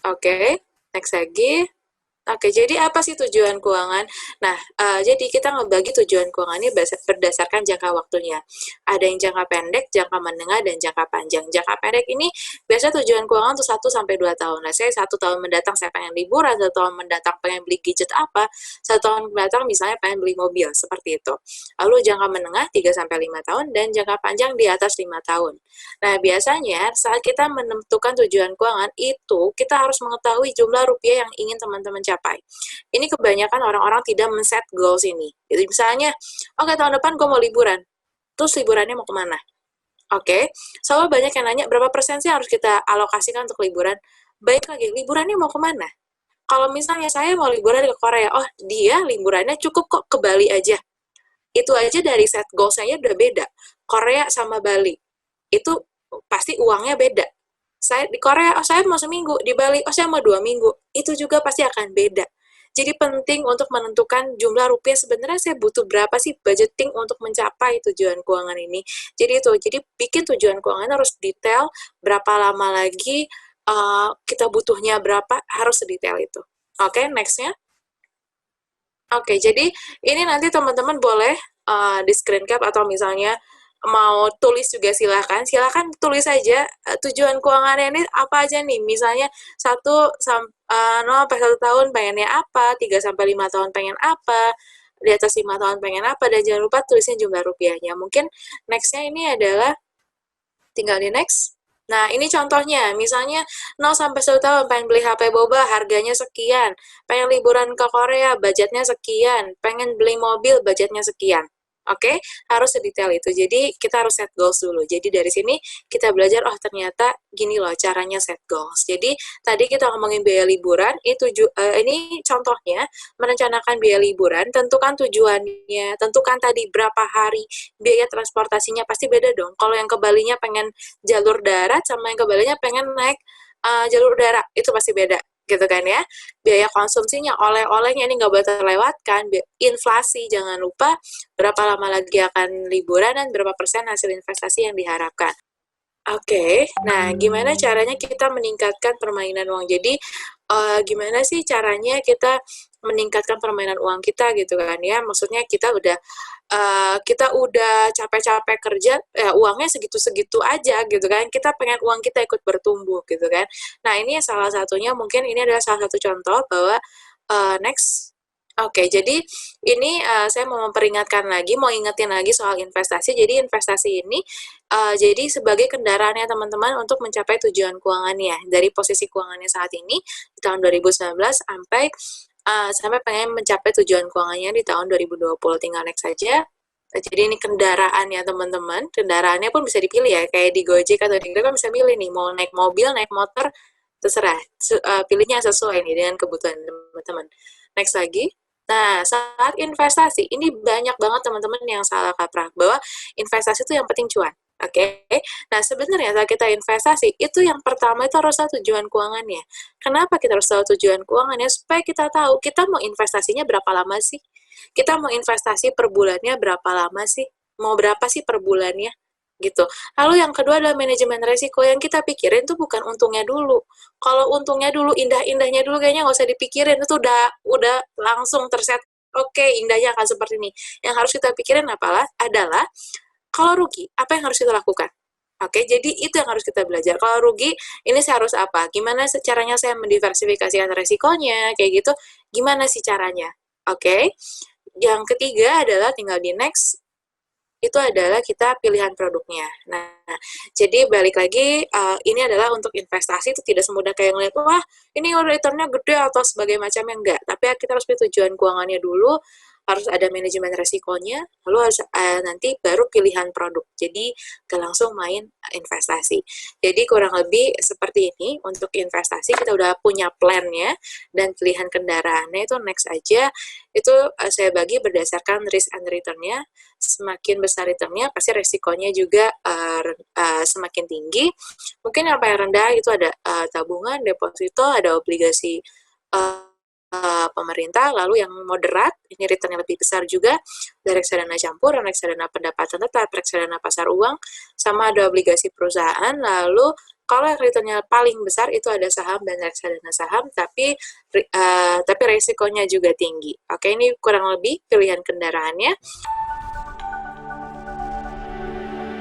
Oke, next lagi. Oke, jadi apa sih tujuan keuangan? Nah, jadi kita ngebagi tujuan keuangan ini berdasarkan jangka waktunya. Ada yang jangka pendek, jangka menengah, dan jangka panjang. Jangka pendek ini biasanya tujuan keuangan untuk 1 sampai 2 tahun. Nah, saya 1 tahun mendatang saya pengen liburan, 1 tahun mendatang pengen beli gadget apa, 1 tahun mendatang misalnya pengen beli mobil, seperti itu. Lalu jangka menengah 3 sampai 5 tahun, dan jangka panjang di atas 5 tahun. Nah, biasanya saat kita menentukan tujuan keuangan itu, kita harus mengetahui jumlah rupiah yang ingin teman-teman capai. Ini kebanyakan orang-orang tidak men-set goals ini. Jadi misalnya, oke tahun depan gue mau liburan. Terus liburannya mau kemana? Oke, selalu banyak yang nanya berapa persen sih harus kita alokasikan untuk liburan. Baik lagi, liburannya mau kemana? Kalau misalnya saya mau liburan ke Korea, oh dia liburannya cukup kok ke Bali aja. Itu aja dari set goals-nya udah beda. Korea sama Bali itu pasti uangnya beda. Saya di Korea, oh saya mau seminggu, di Bali, oh saya mau 2 minggu. Itu juga pasti akan beda. Jadi penting untuk menentukan jumlah rupiah sebenarnya saya butuh berapa sih budgeting untuk mencapai tujuan keuangan ini. Jadi itu, jadi bikin tujuan keuangan harus detail, berapa lama lagi kita butuhnya berapa, harus sedetail itu. Oke, nextnya. Oke, jadi ini nanti teman-teman boleh di screen cap atau misalnya mau tulis juga silahkan. Silahkan tulis saja tujuan keuangannya ini apa aja nih. Misalnya 0 sampai 1 tahun pengennya apa, 3 sampai 5 tahun pengen apa, di atas 5 tahun pengen apa, dan jangan lupa tulisnya jumlah rupiahnya. Mungkin nextnya ini adalah tinggal di next. Nah, ini contohnya, misalnya 0 sampai 1 tahun pengen beli HP boba, harganya sekian, pengen liburan ke Korea, budgetnya sekian, pengen beli mobil, budgetnya sekian. Oke, harus sedetail itu. Jadi, kita harus set goals dulu. Jadi, dari sini kita belajar, oh ternyata gini loh caranya set goals. Jadi, tadi kita ngomongin biaya liburan, ini contohnya, merencanakan biaya liburan, tentukan tujuannya, tentukan tadi berapa hari, biaya transportasinya pasti beda dong. Kalau yang ke Balinya pengen jalur darat sama yang kebalinya pengen naik jalur udara, itu pasti beda gitu kan ya. Biaya konsumsinya, oleh-olehnya ini nggak boleh terlewatkan. Inflasi, jangan lupa berapa lama lagi akan liburan dan berapa persen hasil investasi yang diharapkan. Oke, nah gimana caranya kita meningkatkan permainan uang? Jadi gimana sih caranya kita meningkatkan permainan uang kita gitu kan ya? Maksudnya kita udah capek-capek kerja, ya uangnya segitu-segitu aja gitu kan? Kita pengen uang kita ikut bertumbuh gitu kan? Nah ini salah satunya mungkin ini adalah salah satu contoh bahwa next. Oke, jadi ini saya mau memperingatkan lagi, mau ingetin lagi soal investasi. Jadi investasi ini jadi sebagai kendaraannya teman-teman untuk mencapai tujuan keuangannya. Dari posisi keuangannya saat ini di tahun 2019 sampai pengen mencapai tujuan keuangannya di tahun 2020. Tinggal next saja. Jadi ini kendaraan ya teman-teman. Kendaraannya pun bisa dipilih ya. Kayak di Gojek atau di Grab kan bisa pilih nih. Mau naik mobil, naik motor, terserah. Pilihnya sesuai nih dengan kebutuhan teman-teman. Next lagi. Nah, saat investasi, ini banyak banget teman-teman yang salah kaprah, bahwa investasi itu yang penting cuan. Oke, nah sebenarnya saat kita investasi, itu yang pertama itu harus tahu tujuan keuangannya. Kenapa kita harus tahu tujuan keuangannya? Supaya kita tahu, kita mau investasinya berapa lama sih? Kita mau investasi per bulannya berapa lama sih? Mau berapa sih per bulannya? Gitu. Lalu yang kedua adalah manajemen resiko. Yang kita pikirin tuh bukan untungnya dulu. Kalau untungnya dulu, indah-indahnya dulu kayaknya nggak usah dipikirin. Itu udah langsung terset. Oke, indahnya akan seperti ini. Yang harus kita pikirin adalah kalau rugi, apa yang harus kita lakukan? Oke, jadi itu yang harus kita belajar. Kalau rugi, ini saya harus apa? Gimana caranya saya mendiversifikasikan resikonya? Kayak gitu, gimana sih caranya? Oke, yang ketiga adalah tinggal di next, itu adalah kita pilihan produknya. Nah, jadi balik lagi, ini adalah untuk investasi itu tidak semudah kayak ngeliat, wah ini returnnya gede atau sebagai macamnya, enggak. Tapi kita harus pilih tujuan keuangannya dulu, harus ada manajemen resikonya, lalu harus nanti baru pilihan produk. Jadi gak langsung main investasi. Jadi kurang lebih seperti ini untuk investasi kita udah punya plannya dan pilihan kendaraannya itu next aja. Itu saya bagi berdasarkan risk and returnnya. Semakin besar returnnya pasti resikonya juga semakin tinggi. Mungkin yang paling rendah itu ada tabungan, deposito, ada obligasi pemerintah, lalu yang moderat, ini returnnya lebih besar juga, ada reksadana campur, reksadana pendapatan tetap, reksadana pasar uang, sama ada obligasi perusahaan, lalu Kalau yang returnnya paling besar itu ada saham dan reksadana saham, tapi resikonya juga tinggi. Oke, ini kurang lebih pilihan kendaraannya.